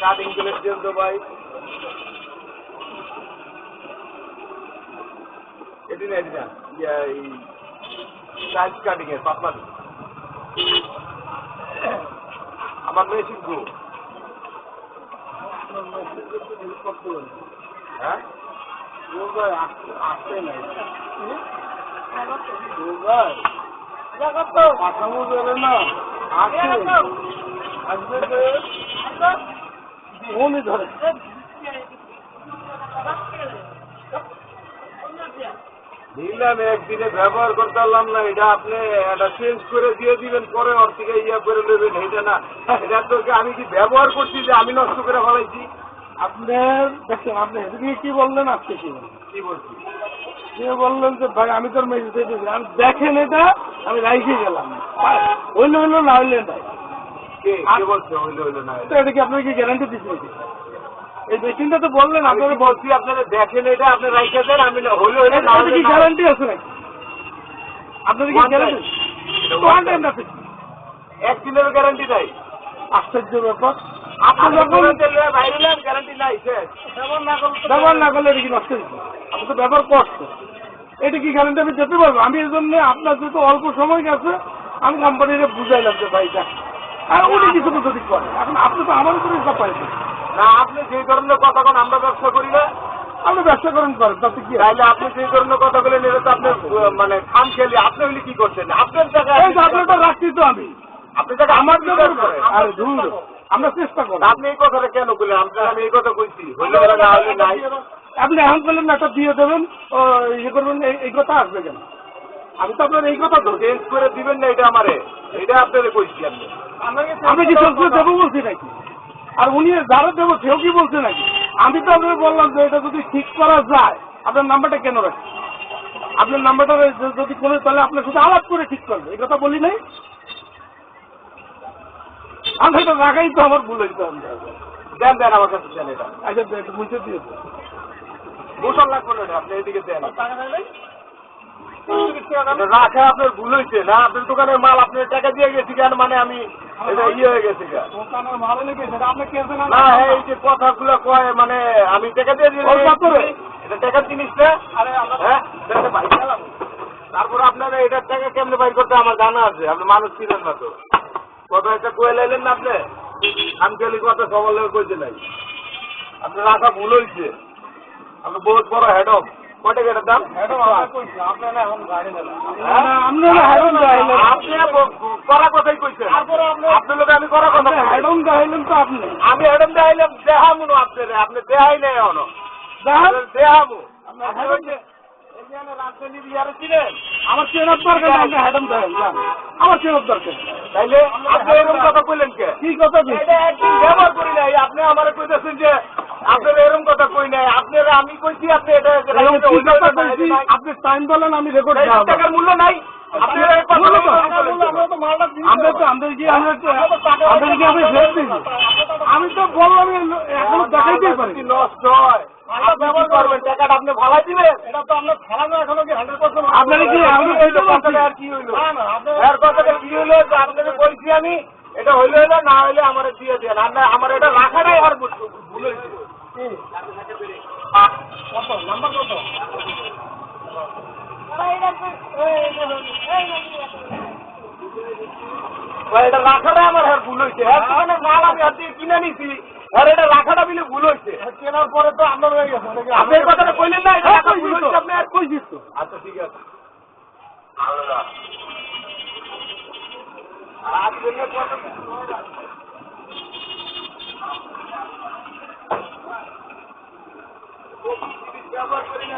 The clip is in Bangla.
কাটিং করে দেন তো ভাই। এটি না এটি না এই টাইলস কাটিং এর পাতলা আমার মেয়ে শিখবো। হ্যাঁ আসতে নাই পাঠামো বেরো না আসবে মনে ধরে নিলাম একদিনে ব্যবহার করতে পারলাম না, এটা আপনি এটা চেঞ্জ করে দিয়ে দিবেন, পরে ওর থেকে ইয়া করে নেবেন। এটা না, এটা তো আমি কি ব্যবহার করছি যে আমি নষ্ট করে ফেলাইছি? আপনার দেখেন, আপনি এদিকে কি বললেন, আজকে কি বলছি সে বললেন যে ভাই আমি তোর মেসেজ দিয়েছি, আমি দেখেন এটা আমি রাইখে গেলাম, হইলে হইলো না হইলে নাই। কে বলছে হইলো হইলো না? তো এটা কি আপনার কি গ্যারান্টি দিচ্ছেন? এই মেশিনটা তো বললেন আপনারা বলছি, আপনারা দেখেন এটা আপনি রাইখে দেন, আমি হইলো হইলো না হইলে কি গ্যারান্টি আছে নাকি? আপনার কি গ্যারান্টি? একদিনের গ্যারান্টি নাই। আশ্চর্য ব্যাপার। আপনি যখন বাইরে গ্যারান্টি নাই, ব্যবহার না করলে এটা কি নষ্ট হয়েছে? আপনি তো ব্যবহার করছে, এটা কি গ্যারান্টি আমি যেতে পারবো? আমি এই জন্য আপনার যেহেতু অল্প সময় গেছে আমি কোম্পানিকে বুঝাইলাম যে ভাই দেখ, আর উনি কিছু তো যদি করে, এখন আপনি তো আমার উপরে হিসাব পাইছেন না। আপনি যে ধরনের কথা বলেন আমরা ব্যবসা করি না, আপনি ব্যবসা করেন তাতে কি? তাইলে আপনি যে ধরনের কথা বলে নিলে তো আপনি মানে খাম খেলি। আপনি হলে কি করছেন? আপনার জায়গায় আপনারটা রাখছি তো আমি, আপনি জায়গায় আমার জন্য আরে দূর আমরা চেষ্টা করি। আপনি এই কথাটা কেন বললেন? আপনার আমি এই কথা কইছি, হইলে না হলে নাই। আপনি এখন বললেন না, একটা দিয়ে দেবেন, ইয়ে করবেন, এই কথা আসবে কেন? আমি তো আপনার এই কথা চেঞ্জ করে দিবেন না, এটা আমারে, এটা আপনাদের কইছি। আমি কি চেঞ্জ করে দেবো বলছি নাকি? আর উনি যারা দেবো সেও কি বলছে নাকি? আমি তো আপনাকে বললাম যে এটা যদি ঠিক করা যায়, আপনার নাম্বারটা কেন রাখি? আপনার নাম্বারটা যদি করে তাহলে আপনার সাথে আলাপ করে ঠিক করবে, এই কথা বলি নাই? আমি এটা রাখাই তো আমার ভুল হইতে হবে। দেন দেন আমার কাছে দেন এটা। আচ্ছা একটু মুছে দিয়েছে, বোতল লাগবে না, আপনি এদিকে দেন। রাখা আপনার ভুল হয়েছে না, আপনার দোকানের মাল আপনার টাকা দিয়ে গেছি কেন, মানে আমি এটা ইয়ে হয়ে গেছে না। এই যে কথাগুলো কয়, মানে আমি টাকা দিয়ে এটা টাকার জিনিসটা। হ্যাঁ তারপরে আপনারা এটার টাকা কেমনে বাইর করতে আমার জানা আছে। আপনি মানুষ ছিলেন না তো, কথা একটা কয়ে লাইলেন না আপনি। আমি গেলি কথা সবার লোক কইতে নাই, আপনার রাখা ভুল হয়েছে। আপনি বহুত বড় হেডম। কয়টা গেটের দাম? আপনি করা কথাই কইছেন। আপনার লোক আমি করা কথা হেডম দেখাইলেন তো আপনি। আমি হেডম দেখাইলাম, দেখামু না আপনার, আপনি দেখাই নাই এখনো দেখামু। আমার চেনার দরকার, আপনি হেডম দেখেন, আমার চেনার দরকার। তাইলে আপনি এরকম কথা কইলেন কে? কি কথা? এটা একদিন ব্যবহার করি নাই, আপনি আমার কইতেছেন যে আপনার এরকম কথা কই নাই। আপনারা আমি কইছি, আপনি এটা আপনি টাইম বলেন, আমি রেকর্ড টাকার মূল্য নাই। আমি তো বললাম এখন দেখাইতেই পারি নষ্ট হয়। আপনি করবেন টাকাটা আপনি ভাড়া দিবেন, এটা তো আপনার ভাড়া না। এখনো কি 100% আপনার কি আর কি হইলো? এর কথাটা কি হইলো যে আপনাকে বলছি আমি, এটা হইলো হইলো, না হইলে আমার দিয়ে দেন। আর না আমার এটা রাখাটাই আর ভুল হয়েছে। নাম্বার কত? এটা রাখাটা আমার ভুল হয়েছে। মাল আমি হাত দিয়ে কিনে নিছি, আর এটা রাখাটা বিলে ভুল হয়েছে। কেনার পরে তো আপনার হয়ে গেছে। আপনি এই কথাটা কইলেন না, এটা ভুল হয়েছে। আপনি আর কই দিচ্ছ? আচ্ছা ঠিক আছে। ব্যবহার করি না।